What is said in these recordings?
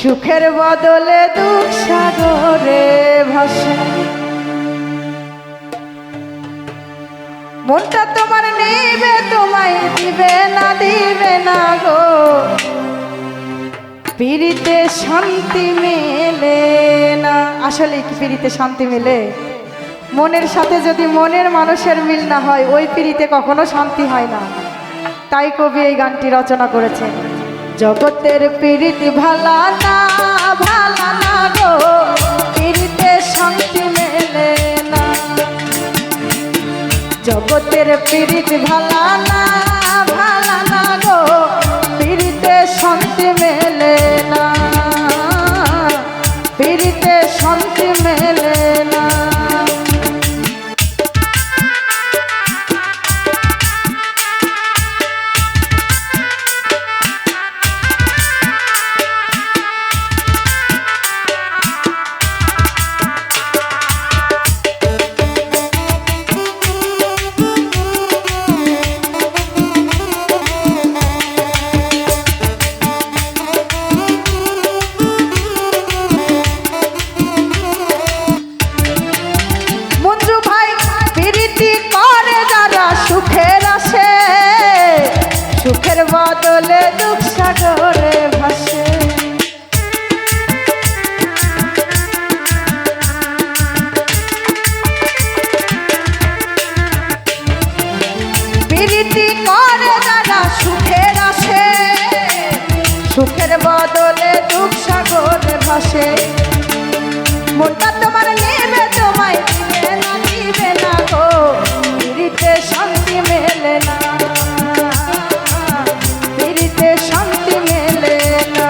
সুখের বদলে দুঃখ সাগরে ভাসে। মনটা তোমার নিবে তোমায় দিবে না গো, পিরিতে শান্তি মেলে না। আসলে কি পিরিতে শান্তি মেলে? মনের সাথে যদি মনের মানুষের মিল না হয়, ওই পিরিতে কখনো শান্তি হয় না। তাই কবি এই গানটি রচনা করেছেন। জগতের পিরিতি ভালা না গো, পিরিতে শান্তি মেলে না। জগতের পিরিতি ভালা না গো, পিরিতে শান্তি মেলে না, পিরিতে শান্তি মেলে না। সুখের বদলে দুঃখ সাগরে ভাসে। প্রীতি করে যারা সুখের আসে, সুখের বদলে দুঃখ সাগরে ভাসে। মনটা তোমার নেবে তোমায় দিবে না গো, প্রীতিতে শান্তি মেলে না, শান্তি মেলে না।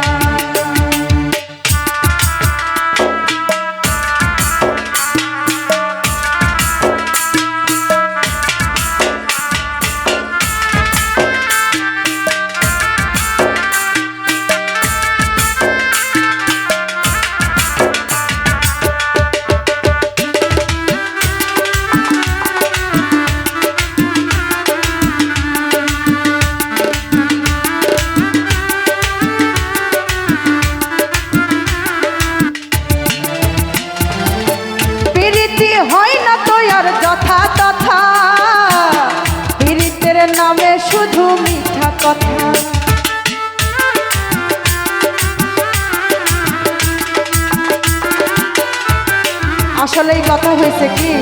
হয় না তো আর যথা তথা, পীড়িতের নামে শুধু মিথ্যা কথা। আসলেই কথা হয়েছে কি,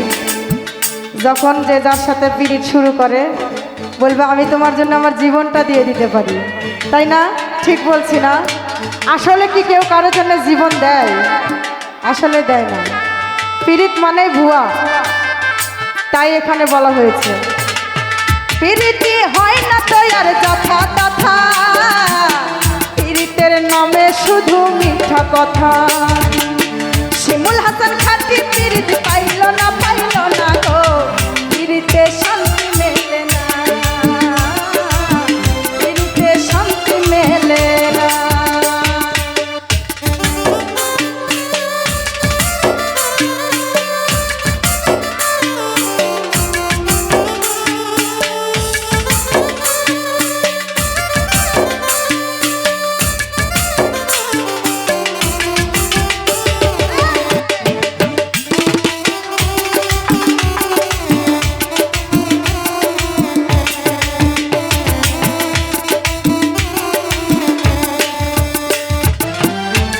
যখন যে যার সাথে পীড়িত শুরু করে বলবে আমি তোমার জন্য আমার জীবনটা দিয়ে দিতে পারি, তাই না? ঠিক বলছি না? আসলে কি কেউ কারোর জন্য জীবন দেয়? আসলে দেয় না। পীড়িত মানে ভুয়া, তাই এখানে বলা হয়েছে পীড়িতি হয় না তো আর যথা তথা, পীড়িতের নামে শুধু মিথ্যা কথা। শিমুল হাসান খাটি পীড়িত পাইল না গো, পীড়িতে শান্তি মেলে না, পীড়িতে শান্তি মেলে না।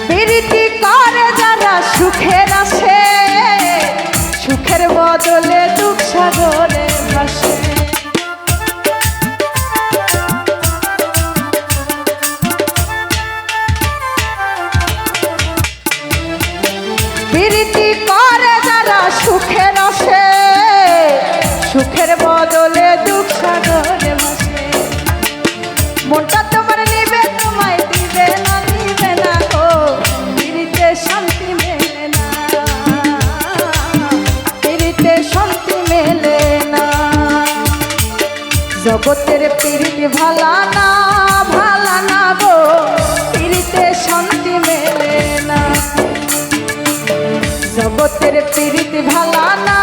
প্রীতি করে যারা সুখের আসে, সুখের বদলে দুঃখ সাগরে ভাসে। প্রীতি করে যারা সুখের আসে, সুখের বদলে দুঃখ সাগরে ভাসে। মনটা তোমার নিবে তোমায় দিবে না গো, পীড়িতে শান্তি মেলে না, পীড়িতে শান্তি মেলে না। জগতের পীড়িত ভালা না গো, পীড়িতে শান্তি মেলে না। জগতের পীড়িত ভালা না